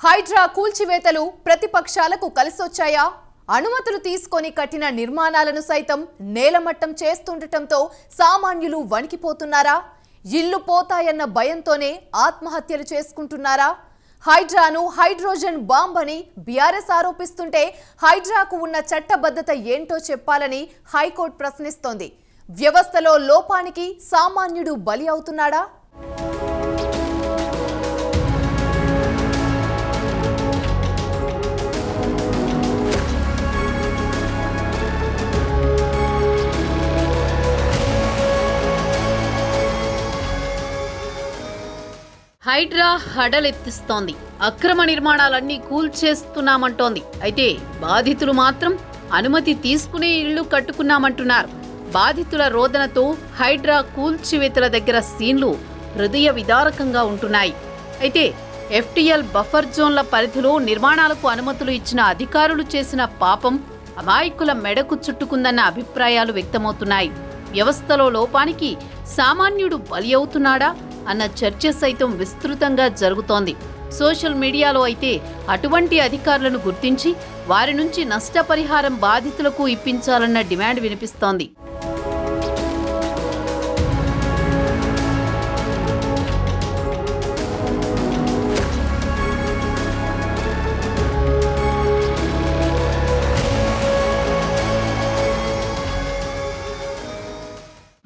హైడ్రా కూల్చివేతలు ప్రతిపక్షాలకు కలిసొచ్చాయా? అనుమతులు తీసుకొని కట్టిన నిర్మాణాలను సైతం నేలమట్టం చేస్తుండటంతో సామాన్యులు వణికిపోతున్నారా? ఇల్లు పోతాయన్న భయంతోనే ఆత్మహత్యలు చేసుకుంటున్నారా? హైడ్రాను హైడ్రోజన్ బాంబ్ అని బీఆర్ఎస్ ఆరోపిస్తుంటే హైడ్రాకు ఉన్న చట్టబద్ధత ఏంటో చెప్పాలని హైకోర్టు ప్రశ్నిస్తోంది. వ్యవస్థలో లోపానికి సామాన్యుడు బలి అవుతున్నాడా? హైడ్రా హడలెత్తిస్తోంది. అక్రమ నిర్మాణాలన్నీ కూల్చేస్తున్నామంటోంది. అయితే బాధితులు మాత్రం అనుమతి తీసుకునే ఇళ్లు కట్టుకున్నామంటున్నారు. బాధితుల రోదనతో హైడ్రా కూల్చివేతల దగ్గర సీన్లు హృదయ విదారకంగా ఉంటున్నాయి. అయితే ఎఫ్టీఎల్ బఫర్ జోన్ల పరిధిలో నిర్మాణాలకు అనుమతులు ఇచ్చిన అధికారులు చేసిన పాపం అమాయకుల మెడకు చుట్టుకుందన్న అభిప్రాయాలు వ్యక్తమవుతున్నాయి. వ్యవస్థలో లోపానికి సామాన్యుడు బలి అవుతున్నాడా అన్న చర్చ సైతం విస్తృతంగా జరుగుతోంది. సోషల్ మీడియాలో అయితే అటువంటి అధికారులను గుర్తించి వారి నుంచి నష్టపరిహారం బాధితులకు ఇప్పించాలన్న డిమాండ్ వినిపిస్తోంది.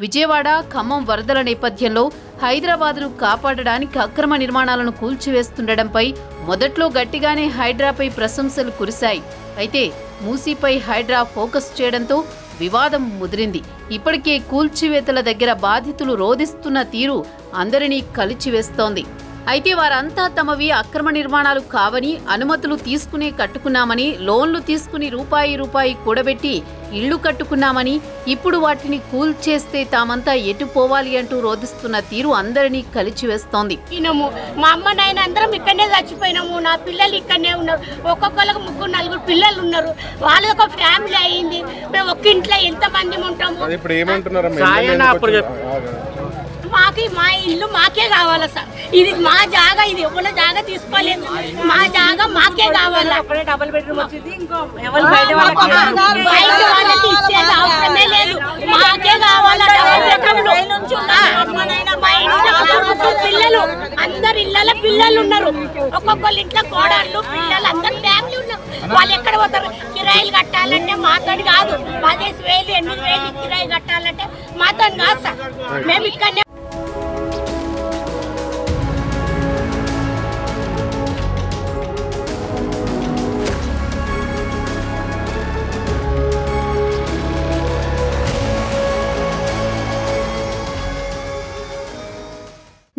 విజయవాడ, ఖమ్మం వరదల నేపథ్యంలో హైదరాబాద్ను కాపాడడానికి అక్రమ నిర్మాణాలను కూల్చివేస్తుండటంపై మొదట్లో గట్టిగానే హైడ్రాపై ప్రశంసలు కురిశాయి. అయితే మూసీపై హైడ్రా ఫోకస్ చేయడంతో వివాదం ముదిరింది. ఇప్పటికే కూల్చివేతల దగ్గర బాధితులు రోదిస్తున్న తీరు అందరినీ కలిచివేస్తోంది. అయితే వారంతా తమవి అక్రమ నిర్మాణాలు కావని, అనుమతులు తీసుకునే కట్టుకున్నామని, లోన్లు తీసుకుని రూపాయి కూడబెట్టి ఇళ్లు కట్టుకున్నామని, ఇప్పుడు వాటిని కూల్చేస్తే తామంతా ఎటు పోవాలి అంటూ రోధిస్తున్న తీరు అందరినీ కలిచివేస్తోంది. మా అమ్మ నాయన అందరం ఇక్కడనే చచ్చిపోయినాము. నా పిల్లలు ఇక్కడనే ఉన్నారు. ఒక్కొక్కరికి 3-4 పిల్లలు ఉన్నారు. వాళ్ళది ఒక ఫ్యామిలీ అయింది. మేము ఒక్క ఇంట్లో ఎంత మంది ఉంటాము. మా ఇల్లు మాకే కావాలా సార్? ఇది మా జాగా, ఇది ఎవరి జాగా తీసుకోలేదు. మా జాగా మాకే కావాలా. డబుల్ బెడ్రూమ్ వచ్చింది, బయట వాళ్ళకి ఇచ్చేది అవసరమే లేదు. మాకే కావాలా డబుల్ బెడ్రూమ్. పిల్లలు అందరు ఇళ్ళ పిల్లలు ఉన్నారు. ఒక్కొక్కళ్ళ ఇంట్లో కోడళ్ళు పిల్లలు అందరు ఫ్యామిలీ ఉన్నారు. వాళ్ళు ఎక్కడ పోతారు? కిరాయిలు కట్టాలంటే మాతోని కాదు. 10,000 8,000 కిరాయి కట్టాలంటే మాతోని కాదు సార్. మేము ఇక్కడనే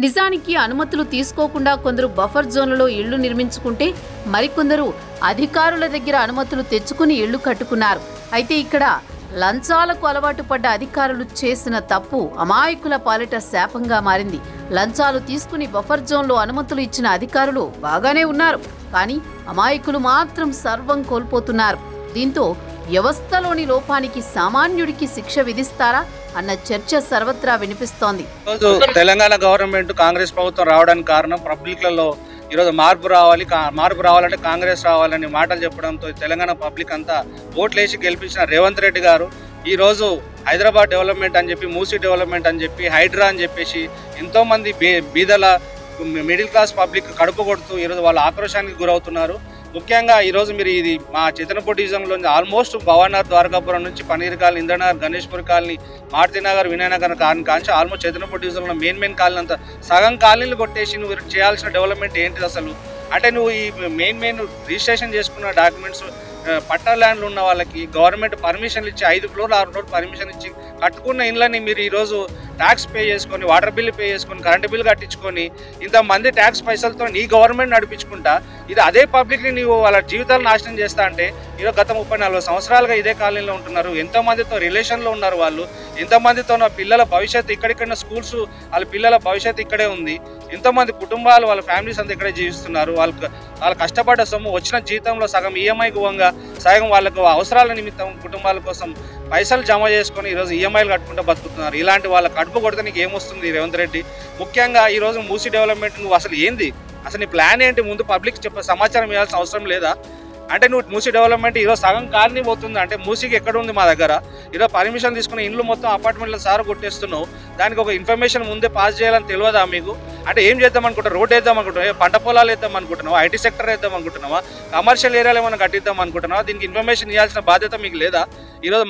నిజానికి అనుమతులు తీసుకోకుండా కొందరు బఫర్ జోన్లలో ఇళ్లు నిర్మించుకుంటే మరికొందరు అధికారుల దగ్గర అనుమతులు తెచ్చుకుని ఇళ్లు కట్టుకున్నారు. అయితే ఇక్కడ లంచాలకు అలవాటు పడ్డ అధికారులు చేసిన తప్పు అమాయకుల పాలిట శాపంగా మారింది. లంచాలు తీసుకుని బఫర్ జోన్లో అనుమతులు ఇచ్చిన అధికారులు బాగానే ఉన్నారు, కానీ అమాయకులు మాత్రం సర్వం కోల్పోతున్నారు. దీంతో వ్యవస్థలోని లోపానికి సామాన్యుడికి శిక్ష విధిస్తారా అన్న చర్చ సర్వత్రా వినిపిస్తోంది. తెలంగాణ గవర్నమెంట్ కాంగ్రెస్ ప్రభుత్వం రావడానికి కారణం పబ్లిక్లలో ఈరోజు మార్పు రావాలంటే కాంగ్రెస్ రావాలని మాటలు చెప్పడంతో తెలంగాణ పబ్లిక్ అంతా ఓట్లేసి గెలిపించిన రేవంత్ రెడ్డి గారు ఈరోజు హైదరాబాద్ డెవలప్మెంట్ అని చెప్పి, మూసీ డెవలప్మెంట్ అని చెప్పి, హైడ్రా అని చెప్పేసి ఎంతోమంది బీదల మిడిల్ క్లాస్ పబ్లిక్ కడుపు కొడుతూ ఈరోజు వాళ్ళ ఆక్రోశానికి గురవుతున్నారు. ముఖ్యంగా ఈరోజు మీరు ఇది మా చితనపూర్ డివిజన్లో ఆల్మోస్ట్ భవానార్, ద్వారకాపురం నుంచి పనీర్ కాలనీ, ఇంద్రనగర్, గణేష్పూర్ కాలనీ, మారుతినగర్, వినయనగర్ కాంచి ఆల్మోస్ట్ చితనపూర్ డివిజన్లో మెయిన్ కాలనీ అంతా సగం కాలనీలు కొట్టేసి నువ్వు చేయాల్సిన డెవలప్మెంట్ ఏంటిది అసలు? అంటే నువ్వు ఈ మెయిన్ రిజిస్ట్రేషన్ చేసుకున్న డాక్యుమెంట్స్ పట్టా ల్యాండ్లు ఉన్న వాళ్ళకి గవర్నమెంట్ పర్మిషన్లు ఇచ్చి 5 ఫ్లోర్లు 6 ఫ్లోర్లు పర్మిషన్ ఇచ్చి కట్టుకున్న ఇళ్ళని మీరు ఈరోజు ట్యాక్స్ పే చేసుకొని, వాటర్ బిల్లు పే చేసుకొని, కరెంటు బిల్లు కట్టించుకొని ఇంతమంది ట్యాక్స్ పైసలతో నీ గవర్నమెంట్ నడిపించుకుంటా ఇది అదే పబ్లిక్ని నీవు వాళ్ళ జీవితాలు నాశనం చేస్తా అంటే ఈరోజు గత 30-40 సంవత్సరాలుగా ఇదే కాలనీలో ఉంటున్నారు. ఎంతోమందితో రిలేషన్లో ఉన్నారు వాళ్ళు. ఎంతోమందితో నా పిల్లల భవిష్యత్తు ఇక్కడిక్కడ స్కూల్స్ వాళ్ళ పిల్లల భవిష్యత్తు ఇక్కడే ఉంది. ఎంతోమంది కుటుంబాలు వాళ్ళ ఫ్యామిలీస్ అంతా ఇక్కడే జీవిస్తున్నారు. వాళ్ళ కష్టపడ్డ సొమ్ము వచ్చిన జీతంలో సగం ఈఎంఐ గువంగా, సగం వాళ్ళకు అవసరాల నిమిత్తం కుటుంబాల కోసం పైసలు జమ చేసుకొని ఈరోజు ఈఎంఐలు కట్టుకుంటూ బతుకుతున్నారు. ఇలాంటి వాళ్ళ కడుపు కొడితే నీకు ఏమొస్తుంది రేవంత్ రెడ్డి? ముఖ్యంగా ఈరోజు మూసీ డెవలప్మెంట్ నువ్వు అసలు ఏంది? అసలు నీ ప్లాన్ ఏంటి? ముందు పబ్లిక్ సమాచారం ఇవ్వాల్సిన అవసరం లేదా? అంటే నువ్వు మూసీ డెవలప్మెంట్ ఈరోజు సగం కాలనీ పోతుంది అంటే మూసీకి ఎక్కడ ఉంది మా దగ్గర? ఈరోజు పర్మిషన్ తీసుకున్న ఇండ్లు మొత్తం అపార్ట్మెంట్ల సార్ కొట్టేస్తున్నావు. దానికి ఒక ఇన్ఫర్మేషన్ ముందే పాస్ చేయాలని తెలియదా మీకు? అంటే ఏం చేద్దాం అనుకుంటావు? రోడ్ వేద్దాం అనుకుంటున్నావు? పంట పొలాలు వేద్దాం అనుకుంటున్నావా? ఐటీ సెక్టర్ వేద్దాం అనుకుంటున్నావా? కమర్షియల్ ఏరియాలో ఏమైనా కట్టిద్దాం అనుకుంటున్నావా? దీనికి ఇన్ఫర్మేషన్ ఇవ్వాల్సిన బాధ్యత మీకు లేదా? ఈరోజు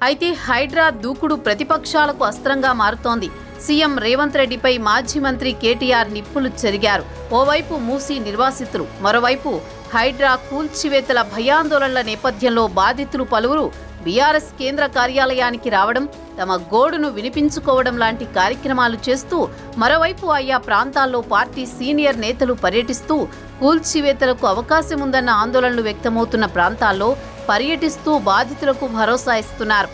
అయితే హైడ్రా దూకుడు ప్రతిపక్షాలకు అస్త్రంగా మారుతోంది. సీఎం రేవంత్ రెడ్డిపై మాజీ మంత్రి కేటీఆర్ నిప్పులు చెరిగారు. ఓవైపు మూసీ నిర్వాసితులు, మరోవైపు హైడ్రా కూల్చివేతల భయాందోళనల నేపథ్యంలో బాధితులు పలువురు బీఆర్ఎస్ కేంద్ర కార్యాలయానికి రావడం, తమ గోడును వినిపించుకోవడం లాంటి కార్యక్రమాలు చేస్తూ, మరోవైపు ఆయా ప్రాంతాల్లో పార్టీ సీనియర్ నేతలు పర్యటిస్తూ కూల్చివేతలకు అవకాశం ఉందన్న ఆందోళనలు వ్యక్తమవుతున్న ప్రాంతాల్లో పర్యటిస్తూ బాధితులకు భరోసా ఇస్తున్నారు.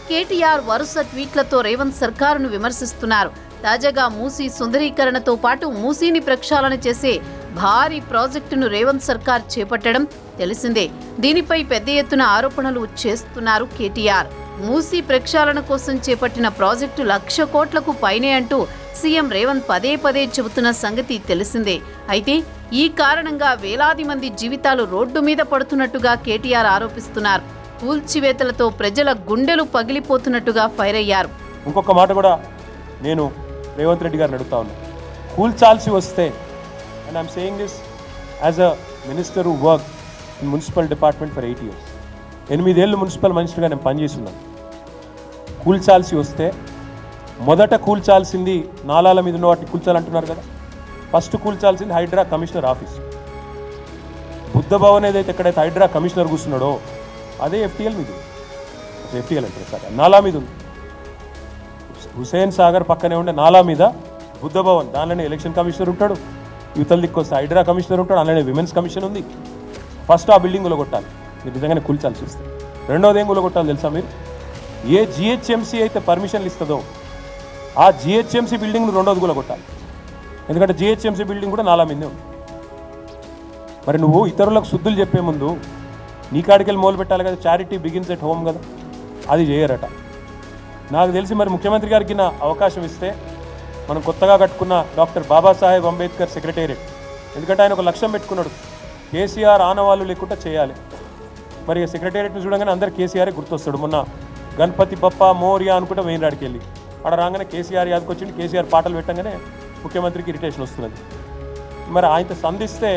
కేటీఆర్ వరుస ట్వీట్లతో రేవంత్ సర్కారును విమర్శిస్తున్నారు. తాజాగా మూసీ సుందరీకరణతో పాటు మూసీని ప్రక్షాళన చేసే భారీ ప్రాజెక్టును రేవంత్ సర్కార్ చేపట్టడం తెలిసిందే. దీనిపై పెద్ద ఎత్తున ఆరోపణలు చేస్తున్నారు కేటీఆర్. మూసీ ప్రక్షాళన కోసం చేపట్టిన ప్రాజెక్టు 1,00,000 కోట్లకు పైనే అంటూ సీఎం రేవంత్ పదే పదే చెబుతున్న సంగతి తెలిసిందే. అయితే ఈ కారణంగా వేలాది మంది జీవితాలు రోడ్డు మీద పడుతున్నట్టుగా కేటీఆర్ ఆరోపిస్తున్నారు. కూల్చివేతలతో ప్రజల గుండెలు పగిలిపోతున్నట్టుగా ఫైర్ అయ్యారు. ఇంకొక మాట కూడా నేను రేవంత్ రెడ్డి గారిని అడుగుతా ఉన్నా. కూల్చాల్సి వస్తే, and I'm saying this as a minister who work in municipal department for 8 years. 8 ఏళ్ళు మున్సిపల్ మినిస్టర్గా నేను పనిచేస్తున్నాను. కూల్చాల్సి వస్తే మొదట కూల్చాల్సింది నాలాల మీద ఉన్న వాటిని కూల్చాలంటున్నారు కదా. ఫస్ట్ కూల్చాల్సింది హైడ్రా కమిషనర్ ఆఫీస్. బుద్ధ భవన్ ఏదైతే ఎక్కడైతే హైడ్రా కమిషనర్ కూర్చున్నాడో అదే ఎఫ్టీఎల్ మీద, ఎఫ్టీఎల్ అంటే సార్ నాలా మీద ఉంది. హుసేన్ సాగర్ పక్కనే ఉండే నాలా మీద బుద్ధ భవన్, దానిలోనే ఎలక్షన్ కమిషనర్ ఉంటాడు, యువతల దిక్కు వస్తే హైడ్రా కమిషనర్ ఉంటాడు, అందులోనే విమెన్స్ కమిషన్ ఉంది. ఫస్ట్ ఆ బిల్డింగ్ కొలగొట్టాలి మీరు నిజంగానే కూల్చాల్సి వస్తే. రెండోది ఏం కొలగొట్టాలి తెలుసా మీరు? ఏ జిహెచ్ఎంసీ అయితే పర్మిషన్లు ఇస్తుందో ఆ జిహెచ్ఎంసీ బిల్డింగ్ను రెండోది కొలగొట్టాలి. ఎందుకంటే జిహెచ్ఎంసీ బిల్డింగ్ కూడా నాలా మీదే ఉంది. మరి నువ్వు ఇతరులకు శుద్ధులు చెప్పే ముందు నీ కాడికెళ్ళి మొదలు పెట్టాలి కదా. చారిటీ బిగిన్స్ ఎట్ హోమ్ కదా, అది చేయరట. నాకు తెలిసి మరి ముఖ్యమంత్రి గారికి నా అవకాశం ఇస్తే మనం కొత్తగా కట్టుకున్న డాక్టర్ బాబాసాహెబ్ అంబేద్కర్ సెక్రటేరియట్, ఎందుకంటే ఆయన ఒక లక్ష్యం పెట్టుకున్నాడు, కేసీఆర్ ఆనవాళ్ళు లేకుండా చేయాలి. మరి సెక్రటేరియట్ని చూడగానే అందరు కేసీఆరే గుర్తొస్తాడు. మొన్న గణపతి బప్ప మోరియా అనుకుంటే వేయినాడికి వెళ్ళి అక్కడ రాగానే కేసీఆర్ యాదకి వచ్చింది. కేసీఆర్ పాటలు పెట్టగానే ముఖ్యమంత్రికి ఇరిటేషన్ వస్తున్నది. మరి ఆయనతో సంధిస్తే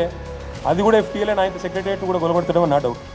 అది కూడా ఎఫ్టీఎల్ అని ఆయనతో సెక్రటేరియట్ కూడా గొలగొడతాడేమో నా డౌట్.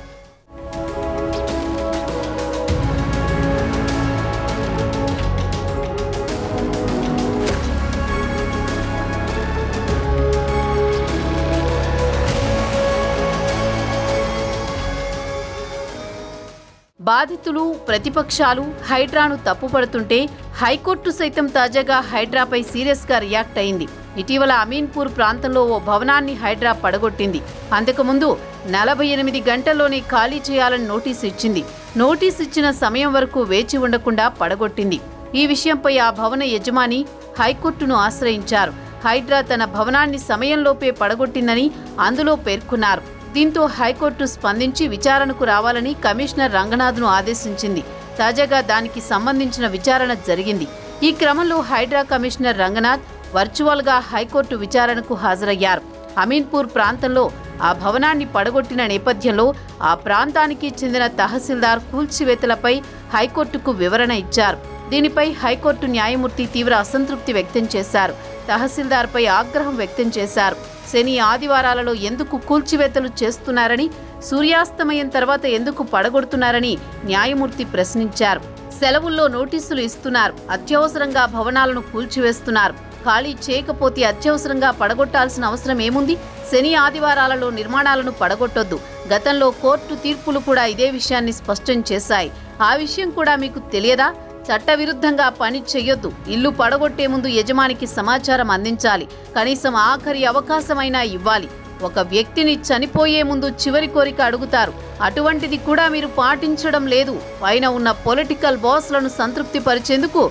బాధితులు, ప్రతిపక్షాలు హైడ్రాను తప్పుపడుతుంటే హైకోర్టు సైతం తాజాగా హైడ్రాపై సీరియస్గా రియాక్ట్ అయింది. ఇటీవల అమీన్పూర్ ప్రాంతంలో ఓ భవనాన్ని హైడ్రా పడగొట్టింది. అంతకుముందు 48 గంటల్లోనే ఖాళీ చేయాలని నోటీసు ఇచ్చింది. నోటీసు ఇచ్చిన సమయం వరకు వేచి ఉండకుండా పడగొట్టింది. ఈ విషయంపై ఆ భవన యజమాని హైకోర్టును ఆశ్రయించారు. హైడ్రా తన భవనాన్ని సమయంలోపే పడగొట్టిందని అందులో పేర్కొన్నారు. దీంతో హైకోర్టు స్పందించి విచారణకు రావాలని కమిషనర్ రంగనాథ్ను ఆదేశించింది. తాజాగా దానికి సంబంధించిన విచారణ జరిగింది. ఈ క్రమంలో హైడ్రా కమిషనర్ రంగనాథ్ వర్చువల్గా హైకోర్టు విచారణకు హాజరయ్యారు. అమీన్పూర్ ప్రాంతంలో ఆ భవనాన్ని పడగొట్టిన నేపథ్యంలో ఆ ప్రాంతానికి చెందిన తహసీల్దార్ కూల్చివేతలపై హైకోర్టుకు వివరణ ఇచ్చారు. దీనిపై హైకోర్టు న్యాయమూర్తి తీవ్ర అసంతృప్తి వ్యక్తం చేశారు. తహసీల్దార్పై ఆగ్రహం వ్యక్తం చేశారు. శని ఆదివారాలలో ఎందుకు కూల్చివేతలు చేస్తున్నారని, సూర్యాస్తమయం తర్వాత ఎందుకు పడగొడుతున్నారని న్యాయమూర్తి ప్రశ్నించారు. సెలవుల్లో నోటీసులు ఇస్తున్నారు, అత్యవసరంగా భవనాలను కూల్చివేస్తున్నారు, ఖాళీ చేయకపోతే అత్యవసరంగా పడగొట్టాల్సిన అవసరం ఏముంది? శని ఆదివారాలలో నిర్మాణాలను పడగొట్టొద్దు. గతంలో కోర్టు తీర్పులు కూడా ఇదే విషయాన్ని స్పష్టం చేశాయి. ఆ విషయం కూడా మీకు తెలియదా? చట్టవిరుద్ధంగా పని చెయ్యొద్దు. ఇల్లు పడగొట్టే ముందు యజమానికి సమాచారం అందించాలి. కనీసం ఆఖరి అవకాశమైనా ఇవ్వాలి. ఒక వ్యక్తిని చనిపోయే ముందు చివరి కోరిక అడుగుతారు. అటువంటిది కూడా మీరు పాటించడం లేదు. పైన ఉన్న పొలిటికల్ బాస్లను సంతృప్తి పరిచేందుకు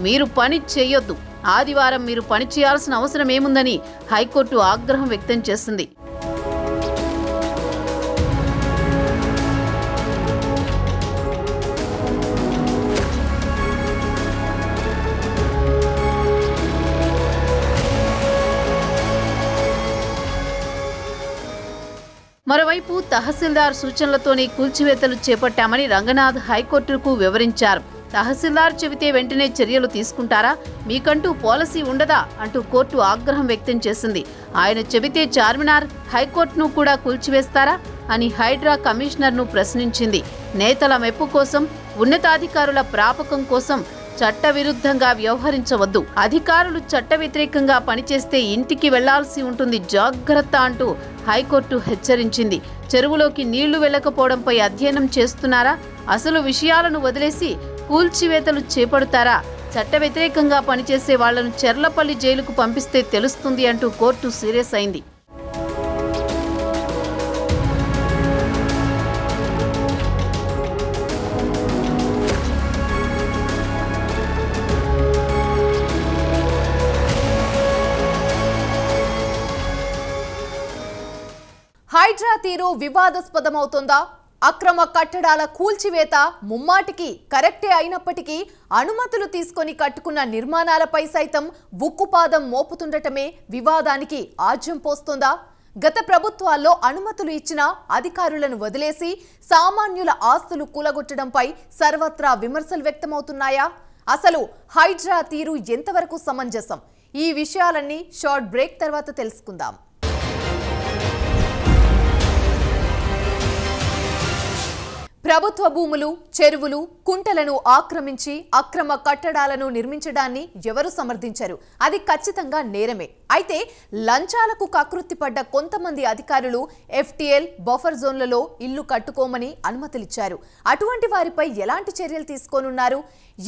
మీరు పని చెయ్యొద్దు. ఆదివారం మీరు పనిచేయాల్సిన అవసరం ఏముందని హైకోర్టు ఆగ్రహం వ్యక్తం చేసింది. మరోవైపు తహసీల్దార్ సూచనలతోనే కూల్చివేతలు చేపట్టామని రంగనాథ్ హైకోర్టుకు వివరించారు. తహసీల్దార్ చెబితే వెంటనే చర్యలు తీసుకుంటారా? మీకంటూ పాలసీ ఉండదా అంటూ కోర్టు ఆగ్రహం వ్యక్తం చేసింది. ఆయన చెబితే చార్మినార్, హైకోర్టును కూడా కూల్చివేస్తారా అని హైడ్రా కమిషనర్ను ప్రశ్నించింది. నేతల మెప్పు కోసం, ఉన్నతాధికారుల ప్రాపకం కోసం చట్టవిరుద్ధంగా వ్యవహరించవద్దు. అధికారులు చట్ట వ్యతిరేకంగా పనిచేస్తే ఇంటికి వెళ్లాల్సి ఉంటుంది, జాగ్రత్త అంటూ హైకోర్టు హెచ్చరించింది. చెరువులోకి నీళ్లు వెళ్లకపోవడంపై అధ్యయనం చేస్తున్నారా? అసలు విషయాలను వదిలేసి కూల్చివేతలు చేపడతారా? చట్ట వ్యతిరేకంగా పనిచేసే వాళ్లను చెర్లపల్లి జైలుకు పంపిస్తే తెలుస్తుంది అంటూ కోర్టు సీరియస్ అయింది. హైడ్రా తీరు వివాదాస్పదమవుతోందా? అక్రమ కట్టడాల కూల్చివేత ముమ్మాటికి కరెక్టే అయినప్పటికీ అనుమతులు తీసుకొని కట్టుకున్న నిర్మాణాలపై సైతం ఉక్కుపాదం మోపుతుండటమే వివాదానికి ఆజ్యం పోస్తోందా? గత ప్రభుత్వాల్లో అనుమతులు ఇచ్చిన అధికారులను వదిలేసి సామాన్యుల ఆస్తులు కూలగొట్టడంపై సర్వత్రా విమర్శలు వ్యక్తమవుతున్నాయా? అసలు హైడ్రా తీరు ఎంతవరకు సమంజసం? ఈ విషయాలన్నీ షార్ట్ బ్రేక్ తర్వాత తెలుసుకుందాం. ప్రభుత్వ భూములు, చెరువులు, కుంటలను ఆక్రమించి అక్రమ కట్టడాలను నిర్మించడాన్ని ఎవరు సమర్థించరు. అది ఖచ్చితంగా నేరమే. అయితే లంచాలకు కకృతిపడ్డ కొంతమంది అధికారులు ఎఫ్టీఎల్, బఫర్ జోన్లలో ఇల్లు కట్టుకోమని అనుమతులిచ్చారు. అటువంటి వారిపై ఎలాంటి చర్యలు తీసుకోనున్నారు?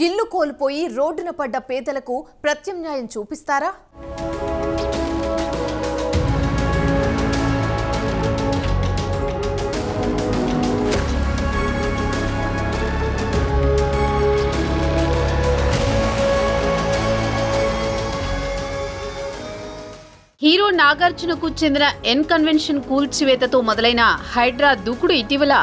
ఇల్లు కోల్పోయి రోడ్డున పడ్డ పేదలకు ప్రత్యామ్నాయం చూపిస్తారా? హీరో నాగార్జునకు చెందిన ఎన్ కన్వెన్షన్ కూల్చివేతతో మొదలైన హైడ్రా దూకుడు ఇటీవల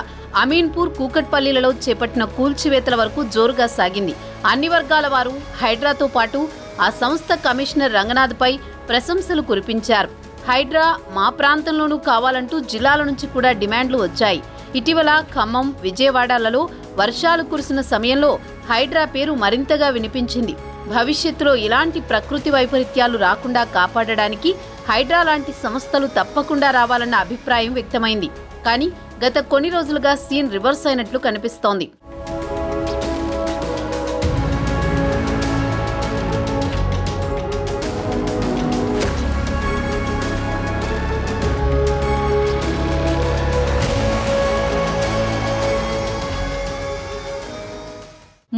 అమీన్పూర్, కూకట్పల్లిలలో చేపట్టిన కూల్చివేతల వరకు జోరుగా సాగింది. అన్ని వర్గాల వారు హైడ్రాతో పాటు ఆ సంస్థ కమిషనర్ రంగనాథ్పై ప్రశంసలు కురిపించారు. హైడ్రా మా ప్రాంతంలోనూ కావాలంటూ జిల్లాల నుంచి కూడా డిమాండ్లు వచ్చాయి. ఇటీవల ఖమ్మం, విజయవాడలలో వర్షాలు కురిసిన సమయంలో హైడ్రా పేరు మరింతగా వినిపించింది. భవిష్యత్తులో ఇలాంటి ప్రకృతి వైపరీత్యాలు రాకుండా కాపాడడానికి హైడ్రా లాంటి సంస్థలు తప్పకుండా రావాలన్న అభిప్రాయం వ్యక్తమైంది. కానీ గత కొన్ని రోజులుగా సీన్ రివర్స్ అయినట్లు కనిపిస్తోంది.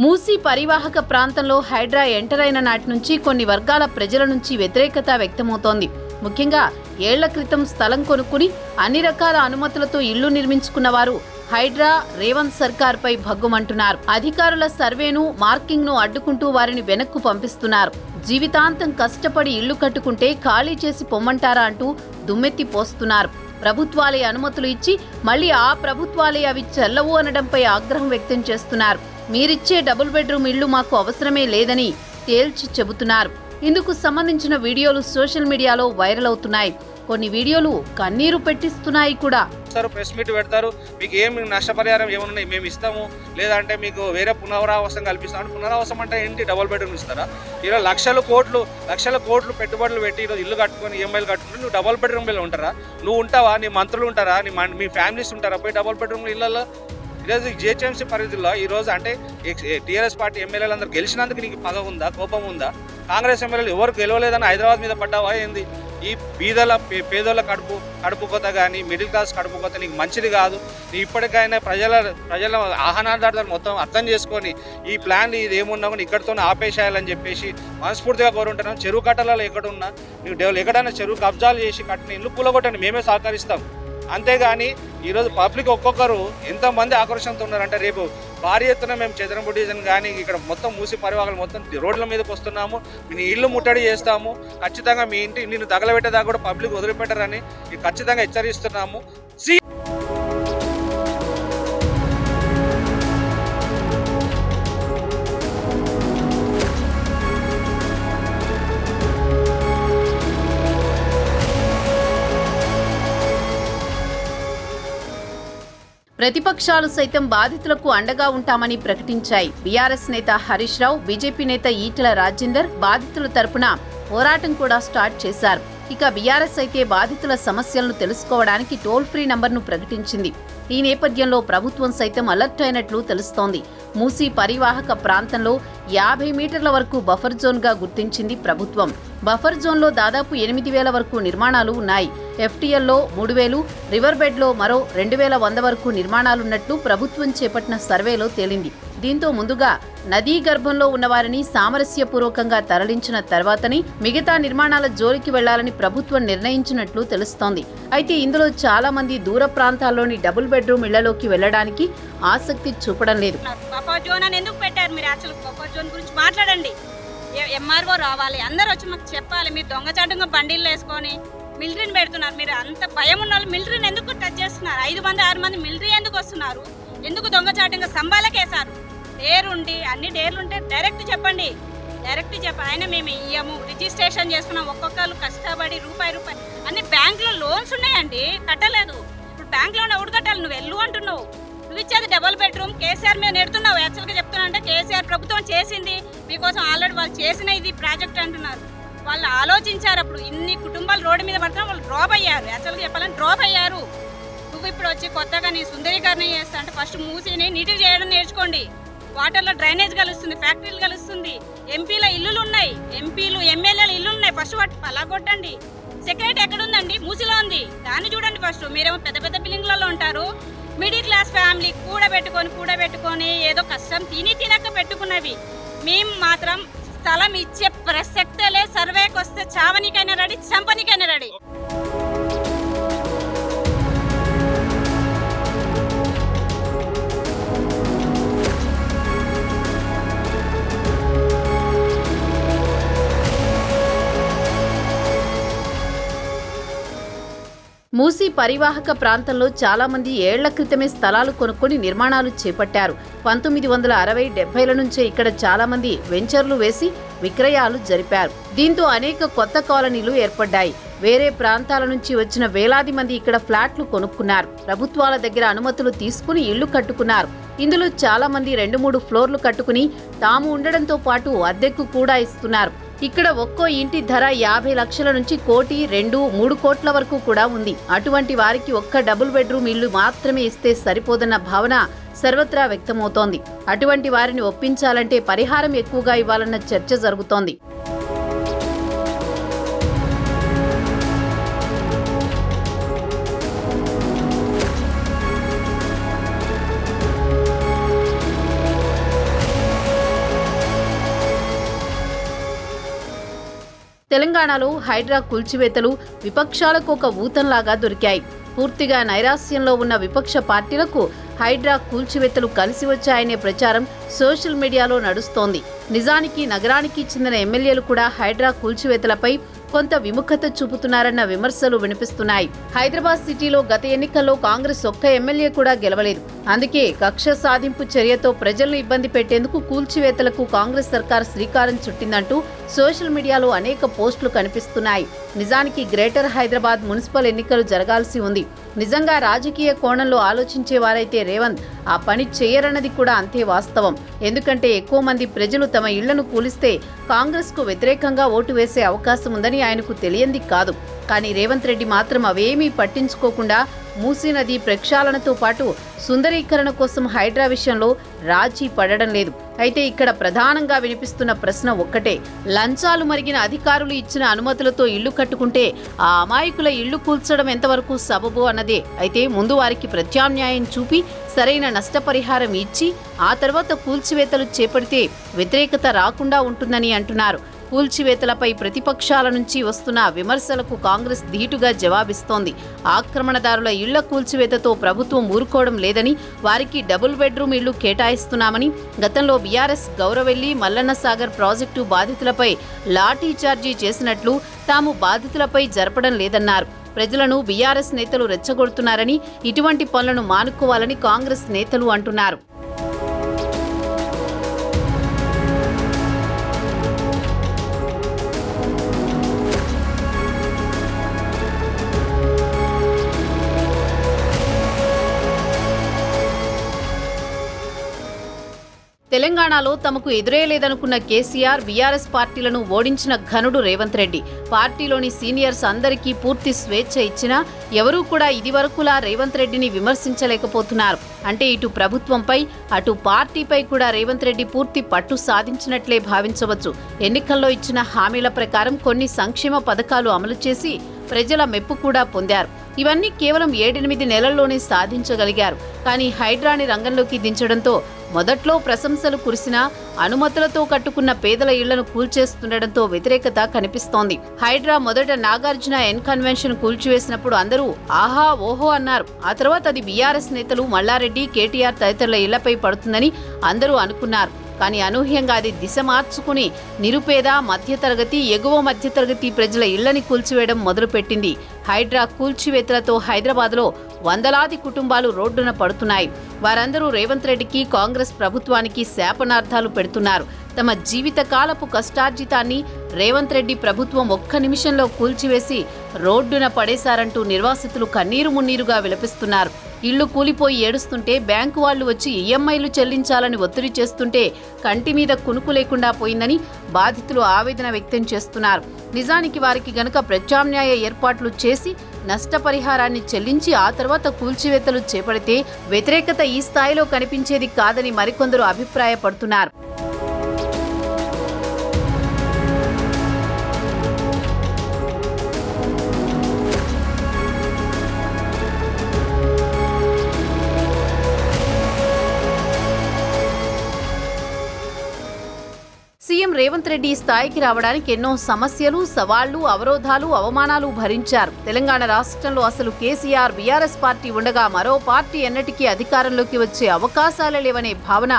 మూసీ పరివాహక ప్రాంతంలో హైడ్రా ఎంటర్ అయిన నాటి నుంచి కొన్ని వర్గాల ప్రజల నుంచి వ్యతిరేకత వ్యక్తమవుతోంది. ముఖ్యంగా ఏళ్ల క్రితం స్థలం కొనుక్కుని అన్ని రకాల అనుమతులతో ఇళ్లు నిర్మించుకున్న వారు హైడ్రా, రేవంత్ సర్కార్పై భగ్గుమంటున్నారు. అధికారుల సర్వేను, మార్కింగ్ను అడ్డుకుంటూ వారిని వెనక్కు పంపిస్తున్నారు. జీవితాంతం కష్టపడి ఇళ్లు కట్టుకుంటే ఖాళీ చేసి పొమ్మంటారా అంటూ దుమ్మెత్తి పోస్తున్నారు. ప్రభుత్వాలే అనుమతులు ఇచ్చి మళ్లీ ఆ ప్రభుత్వాలే అవి చెల్లవు అనడంపై ఆగ్రహం వ్యక్తం చేస్తున్నారు. మీరిచ్చే డబుల్ బెడ్రూమ్ ఇళ్లు మాకు అవసరమే లేదని తేల్చి చెబుతున్నారు. ఇందుకు సంబంధించిన వీడియోలు సోషల్ మీడియాలో వైరల్ అవుతున్నాయి. కొన్ని వీడియోలు కన్నీరు పెట్టిస్తున్నాయి కూడా. ప్రెస్ మీట్ పెడతారు, మీకు ఏం నష్టపరిహారం ఏమన్నా మేము ఇస్తాము, లేదంటే మీకు వేరే పునరావాసం కల్పిస్తాము. పునరావాసం అంటే ఏంటి? డబుల్ బెడ్రూమ్ ఇస్తారా? ఈరోజు లక్షల కోట్లు పెట్టుబడులు పెట్టి ఈరోజు ఇల్లు కట్టుకొని ఈఎంఐలు కట్టుకుని నువ్వు డబుల్ బెడ్రూమ్లో ఉంటారా? నువ్వు ఉంటావా? నీ మంత్రులు ఉంటారా? మీ ఫ్యామిలీస్ ఉంటారా పోయి డబుల్ బెడ్రూమ్ ఇళ్లలో? ఈరోజు జిహెచ్ఎంసీ పరిధిలో ఈరోజు అంటే టీఆర్ఎస్ పార్టీ ఎమ్మెల్యేలు అందరూ గెలిచినందుకు నీకు పగ ఉందా, కోపం ఉందా? కాంగ్రెస్ ఎమ్మెల్యేలు ఎవరు గెలవలేదని హైదరాబాద్ మీద పడ్డావా ఏంది? ఈ పేదోళ్ళ కడుపుకోత కానీ మిడిల్ క్లాస్ కడుపుకోత నీకు మంచిది కాదు. నీ ఇప్పటికైనా ప్రజల ఆహ్వానార్థాలు మొత్తం అర్థం చేసుకొని ఈ ప్లాన్ ఇది ఏమున్నా కూడా ఇక్కడితోనే ఆపేసేయాలని చెప్పేసి మనస్ఫూర్తిగా కోరుకుంటున్నాం. చెరువు కట్టలలో ఎక్కడున్నా నువ్వు ఎక్కడైనా చెరువు కబ్జాలు చేసి కట్టిన ఇల్లు కూలగొట్టండి, మేమే సహకరిస్తాం. అంతేగాని ఈరోజు పబ్లిక్ ఒక్కొక్కరు ఎంతమంది ఆకర్షణతో ఉన్నారంటే రేపు భారీ ఎత్తున మేము చంద్రపూర్ డివిజన్ కానీ ఇక్కడ మొత్తం మూసి పరివాహకులు మొత్తం రోడ్ల మీదకి వస్తున్నాము, మీ ఇల్లు ముట్టడి చేస్తాము, ఖచ్చితంగా మీ ఇంటి నిన్ను తగలబెట్టేదాకా కూడా పబ్లిక్ వదిలిపెట్టారని ఖచ్చితంగా హెచ్చరిస్తున్నాము. ప్రతిపక్షాలు సైతం బాధితులకు అండగా ఉంటామని ప్రకటించాయి. బీఆర్ఎస్ నేత హరీష్ రావు, బీజేపీ నేత ఈటెల రాజేందర్ బాధితుల తరపున పోరాటం కూడా స్టార్ట్ చేశారు. ఇక బీఆర్ఎస్ అయితే బాధితుల సమస్యలను తెలుసుకోవడానికి టోల్ ఫ్రీ నంబర్ను ప్రకటించింది. ఈ నేపథ్యంలో ప్రభుత్వం సైతం అలర్ట్ అయినట్లు తెలుస్తోంది. మూసీ పరివాహక ప్రాంతంలో 50 మీటర్ల వరకు బఫర్ జోన్గా గుర్తించింది ప్రభుత్వం. బఫర్ జోన్లో దాదాపు 8,000 వరకు నిర్మాణాలు ఉన్నాయి. ఎఫ్టీఎల్లో 3,000, రివర్ బెడ్లో మరో 2,100 వరకు నిర్మాణాలున్నట్లు ప్రభుత్వం చేపట్టిన సర్వేలో తేలింది. దీంతో ముందుగా నదీ గర్భంలో ఉన్నవారిని సామరస్యపూర్వకంగా తరలించిన తర్వాతని మిగతా నిర్మాణాల జోలికి వెళ్లాలని ప్రభుత్వం నిర్ణయించినట్లు తెలుస్తోంది. అయితే ఇందులో చాలా మంది దూర ప్రాంతాల్లోని డబుల్ బెడ్రూమ్ ఇళ్లలోకి వెళ్లడానికి ఆసక్తి చూపడం లేదు. బఫర్ జోన్ అని ఎందుకు పెట్టారు మీరు? యాక్చువల్ బఫర్ జోన్ గురించి మాట్లాడండి. ఎంఆర్ఓ రావాలి, అందరూ వచ్చి మాకు చెప్పాలి. మీరు దొంగచాటుగా బండిల్లో వేసుకొని మిలిటరీని పెడుతున్నారు. మీరు అంత భయం ఉన్న వాళ్ళు మిలిటరీని ఎందుకు టచ్ చేస్తున్నారు? 5 మంది 6 మంది మిలిటరీ ఎందుకు వస్తున్నారు? ఎందుకు దొంగచాటుగా సంబాలకేసారు? డేరుండి అన్ని డేర్లుంటే డైరెక్ట్ చెప్పండి, ఆయన మేము ఇయ్యము, రిజిస్ట్రేషన్ చేసుకున్నాం. ఒక్కొక్కరు కష్టపడి రూపాయి అన్ని బ్యాంకులో లోన్స్ ఉన్నాయండి, కట్టలేదు. ఇప్పుడు బ్యాంకులో ఎవడు కట్టాలి? నువ్వు వెళ్ళు అంటున్నావు. నువ్వు ఇచ్చేది డబుల్ బెడ్రూమ్ కేసీఆర్ మీద నెడుతున్నావు. యాక్చువల్గా చెప్తున్నా అంటే కేసీఆర్ ప్రభుత్వం చేసింది మీకోసం, ఆల్రెడీ వాళ్ళు చేసిన ఇది ప్రాజెక్ట్ అంటున్నారు. వాళ్ళు ఆలోచించారు. అప్పుడు ఇన్ని కుటుంబాలు రోడ్డు మీద పడుతున్నా వాళ్ళు డ్రాప్ అయ్యారు. యాక్చువల్గా చెప్పాలని డ్రాప్ అయ్యారు. నువ్వు ఇప్పుడు వచ్చి కొత్తగా నీ సుందరీకరణ చేస్తా అంటే ఫస్ట్ మూసిని నీట్గా చేయడం నేర్చుకోండి. వాటర్లో డ్రైనేజ్ కలుస్తుంది, ఫ్యాక్టరీలు కలుస్తుంది, ఎంపీల ఇల్లులు ఉన్నాయి, ఎంపీలు ఎమ్మెల్యేల ఇల్లు ఉన్నాయి. ఫస్ట్ వాటి పలాగొట్టండి. సెక్రటరీ ఎక్కడ ఉందండి? మూసిలో ఉంది, దాన్ని చూడండి ఫస్ట్. మీరేమో పెద్ద పెద్ద బిల్డింగ్లలో ఉంటారు. మిడిల్ క్లాస్ ఫ్యామిలీ కూడబెట్టుకొని ఏదో కష్టం తినక పెట్టుకున్నవి. మేము మాత్రం స్థలం ఇచ్చే ప్రసక్తే లేదు. సర్వేకి వస్తే చావనికైనా రెడీ, చంపనికైనా రెడీ. మూసీ పరివాహక ప్రాంతంలో చాలా మంది ఏళ్ల క్రితమే స్థలాలు కొనుక్కొని నిర్మాణాలు చేపట్టారు. 1960, 70ల నుంచే ఇక్కడ చాలా మంది వెంచర్లు వేసి విక్రయాలు జరిపారు. దీంతో అనేక కొత్త కాలనీలు ఏర్పడ్డాయి. వేరే ప్రాంతాల నుంచి వచ్చిన వేలాది మంది ఇక్కడ ఫ్లాట్లు కొనుక్కున్నారు. ప్రభుత్వాల దగ్గర అనుమతులు తీసుకుని ఇళ్లు కట్టుకున్నారు. ఇందులో చాలా మంది 2-3 ఫ్లోర్లు కట్టుకుని తాము ఉండడంతో పాటు అద్దెకు కూడా ఇస్తున్నారు. ఇక్కడ ఒక్కో ఇంటి ధర 50 లక్షల నుంచి 1 కోటి, 2-3 కోట్ల వరకు కూడా ఉంది. అటువంటి వారికి ఒక్క డబుల్ బెడ్రూమ్ ఇల్లు మాత్రమే ఇస్తే సరిపోదన్న భావన సర్వత్రా వ్యక్తమవుతోంది. అటువంటి వారిని ఒప్పించాలంటే పరిహారం ఎక్కువగా ఇవ్వాలన్న చర్చ జరుగుతోంది. తెలంగాణలో హైడ్రా కూల్చివేతలు విపక్షాలకు ఒక ఊతంలాగా దొరికాయి. పూర్తిగా నైరాస్యంలో ఉన్న విపక్ష పార్టీలకు హైడ్రా కూల్చివేతలు కలిసి వచ్చాయనే ప్రచారం సోషల్ మీడియాలో నడుస్తోంది. నిజానికి నగరానికి చెందిన ఎమ్మెల్యేలు కూడా హైడ్రా కూల్చివేతలపై కొంత విముఖత చూపుతున్నారన్న విమర్శలు వినిపిస్తున్నాయి. హైదరాబాద్ సిటీలో గత ఎన్నికల్లో కాంగ్రెస్ ఒక్క ఎమ్మెల్యే కూడా గెలవలేదు. అందుకే కక్ష సాధింపు చర్యతో ప్రజలను ఇబ్బంది పెట్టేందుకు కూల్చివేతలకు కాంగ్రెస్ సర్కార్ శ్రీకారం చుట్టిందంటూ సోషల్ మీడియాలో అనేక పోస్టులు కనిపిస్తున్నాయి. నిజానికి గ్రేటర్ హైదరాబాద్ మున్సిపల్ ఎన్నికలు జరగాల్సి ఉంది. నిజంగా రాజకీయ కోణంలో ఆలోచించే వారైతే రేవంత్ ఆ పని చేయరన్నది కూడా అంతే వాస్తవం. ఎందుకంటే ఎక్కువ మంది ప్రజలు తమ ఇళ్లను కూలిస్తే కాంగ్రెస్ కు వ్యతిరేకంగా ఓటు వేసే అవకాశం ఉందని ఆయనకు తెలియంది కాదు. కానీ రేవంత్ రెడ్డి మాత్రం అవేమీ పట్టించుకోకుండా మూసీ నది ప్రక్షాళనతో పాటు సుందరీకరణ కోసం హైడ్రా విషయంలో రాజీ పడడం లేదు. అయితే ఇక్కడ ప్రధానంగా వినిపిస్తున్న ప్రశ్న ఒక్కటే, లంచాలు మరిగిన అధికారులు ఇచ్చిన అనుమతులతో ఇళ్లు కట్టుకుంటే ఆ అమాయకుల ఇళ్లు కూల్చడం ఎంతవరకు సబబు అన్నదే. అయితే ముందు వారికి ప్రత్యామ్నాయం చూపి సరైన నష్టపరిహారం ఇచ్చి ఆ తర్వాత కూల్చివేతలు చేపడితే వ్యతిరేకత రాకుండా ఉంటుందని అంటున్నారు. కూల్చివేతలపై ప్రతిపక్షాల నుంచి వస్తున్న విమర్శలకు కాంగ్రెస్ ధీటుగా జవాబిస్తోంది. ఆక్రమణదారుల ఇళ్ల కూల్చివేతతో ప్రభుత్వం ఊరుకోవడం లేదని, వారికి డబుల్ బెడ్రూమ్ ఇళ్లు కేటాయిస్తున్నామని, గతంలో బీఆర్ఎస్ గౌరవెల్లి మల్లన్న సాగర్ ప్రాజెక్టు బాధితులపై లాఠీ చార్జీ చేసినట్లు తాము బాధితులపై జరపడం లేదన్నారు. ప్రజలను బీఆర్ఎస్ నేతలు రెచ్చగొడుతున్నారని, ఇటువంటి పనులను మానుకోవాలని కాంగ్రెస్ నేతలు అంటున్నారు. తెలంగాణలో తమకు ఎదురేలేదనుకున్న కేసీఆర్, బీఆర్ఎస్ పార్టీలను ఓడించిన ఘనుడు రేవంత్ రెడ్డి. పార్టీలోని సీనియర్స్ అందరికీ పూర్తి స్వేచ్ఛ ఇచ్చినా ఎవరూ కూడా ఇదివరకులా రేవంత్ రెడ్డిని విమర్శించలేకపోతున్నారు. అంటే ఇటు ప్రభుత్వంపై, అటు పార్టీపై కూడా రేవంత్ రెడ్డి పూర్తి పట్టు సాధించినట్లే భావించవచ్చు. ఎన్నికల్లో ఇచ్చిన హామీల ప్రకారం కొన్ని సంక్షేమ పథకాలు అమలు చేసి ప్రజల మెప్పు కూడా పొందారు. ఇవన్నీ కేవలం 7-8 నెలల్లోనే సాధించగలిగారు. కానీ హైడ్రాని రంగంలోకి దించడంతో మొదట్లో ప్రశంసలు కురిసినా అనుమతులతో కట్టుకున్న పేదల ఇళ్లను కూల్చేస్తుండటంతో వ్యతిరేకత కనిపిస్తోంది. హైడ్రా మొదట నాగార్జున ఎన్ కన్వెన్షన్ కూల్చివేసినప్పుడు అందరూ ఆహా ఓహో అన్నారు. ఆ తర్వాత అది బీఆర్ఎస్ నేతలు మల్లారెడ్డి, కేటీఆర్ తదితరుల ఇళ్లపై పడుతుందని అందరూ అనుకున్నారు. కానీ అనూహ్యంగా అది దిశ మార్చుకుని నిరుపేద, మధ్యతరగతి, ఎగువ మధ్యతరగతి ప్రజల ఇళ్లని కూల్చివేయడం మొదలుపెట్టింది. హైడ్రా కూల్చివేతలతో హైదరాబాద్లో వందలాది కుటుంబాలు రోడ్డున పడుతున్నాయి. వారందరూ రేవంత్ రెడ్డికి, కాంగ్రెస్ ప్రభుత్వానికి శాపనార్థాలు పెడుతున్నారు. తమ జీవితకాలపు కష్టార్జితాన్ని రేవంత్ రెడ్డి ప్రభుత్వం ఒక్క నిమిషంలో కూల్చివేసి రోడ్డున పడేశారంటూ నిర్వాసితులు కన్నీరు మున్నీరుగా విలపిస్తున్నారు. ఇళ్లు కూలిపోయి ఏడుస్తుంటే, బ్యాంకు వాళ్లు వచ్చి ఈఎంఐలు చెల్లించాలని ఒత్తిడి చేస్తుంటే కంటి మీద కునుకు లేకుండా పోయిందని బాధితులు ఆవేదన వ్యక్తం చేస్తున్నారు. నిజానికి వారికి గనక ప్రత్యామ్నాయ ఏర్పాట్లు చేసి నష్టపరిహారాన్ని చెల్లించి ఆ తర్వాత కూల్చివేతలు చేపడితే వ్యతిరేకత ఈ స్థాయిలో కనిపించేది కాదని మరికొందరు అభిప్రాయపడుతున్నారు. సీఎం రేవంత్ రెడ్డి ఈ స్థాయికి రావడానికి ఎన్నో సమస్యలు, సవాళ్లు, అవరోధాలు, అవమానాలు భరించారు. తెలంగాణ రాష్ట్రంలో అసలు కేసీఆర్, బీఆర్ఎస్ పార్టీ ఉండగా మరో పార్టీ ఎన్నటికీ అధికారంలోకి వచ్చే అవకాశాలే లేవనే భావన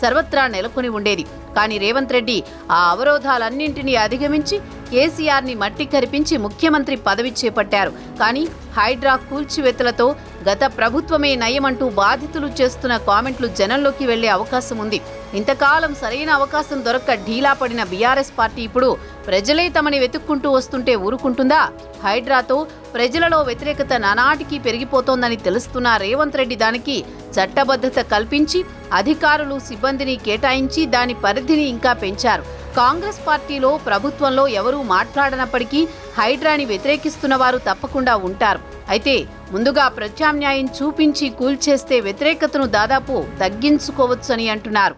సర్వత్రా నెలకొని ఉండేది. కానీ రేవంత్ రెడ్డి ఆ అవరోధాలన్నింటినీ అధిగమించి కేసీఆర్ని మట్టి కరిపించి ముఖ్యమంత్రి పదవి చేపట్టారు. కానీ హైడ్రా కూల్చివేతలతో గత ప్రభుత్వమే నయమంటూ బాధితులు చేస్తున్న కామెంట్లు జనంలోకి వెళ్లే అవకాశం ఉంది. ఇంతకాలం సరైన అవకాశం దొరక్క ఢీలా పడిన బీఆర్ఎస్ పార్టీ ఇప్పుడు ప్రజలే తమని వెతుక్కుంటూ వస్తుంటే ఊరుకుంటుందా? హైడ్రాతో ప్రజలలో వ్యతిరేకత నానాటికి పెరిగిపోతోందని తెలుస్తున్న రేవంత్ రెడ్డి దానికి చట్టబద్ధత కల్పించి అధికారులు, సిబ్బందిని కేటాయించి దాని పరిధిని ఇంకా పెంచారు. కాంగ్రెస్ పార్టీలో, ప్రభుత్వంలో ఎవరూ మాట్లాడనప్పటికీ హైడ్రాని వ్యతిరేకిస్తున్న వారు తప్పకుండా ఉంటారు. అయితే ముందుగా ప్రత్యామ్నాయం చూపించి కూల్చేస్తే వ్యతిరేకతను దాదాపు తగ్గించుకోవచ్చని అంటున్నారు.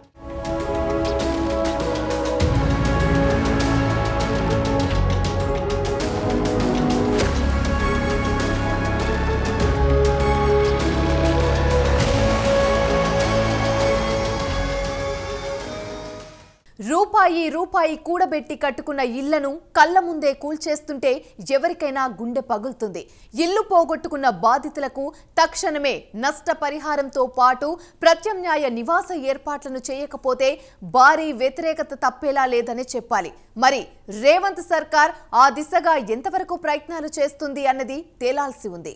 రూపాయి కూడబెట్టి కట్టుకున్న ఇళ్లను కళ్ల ముందే కూల్చేస్తుంటే ఎవరికైనా గుండె పగులుతుంది. ఇల్లు పోగొట్టుకున్న బాధితులకు తక్షణమే నష్టపరిహారంతో పాటు ప్రత్యామ్నాయ నివాస ఏర్పాట్లను చేయకపోతే భారీ వ్యతిరేకత తప్పేలా లేదని చెప్పాలి. మరి రేవంత్ సర్కార్ ఆ దిశగా ఎంతవరకు ప్రయత్నాలు చేస్తుంది అన్నది తేలాల్సి ఉంది.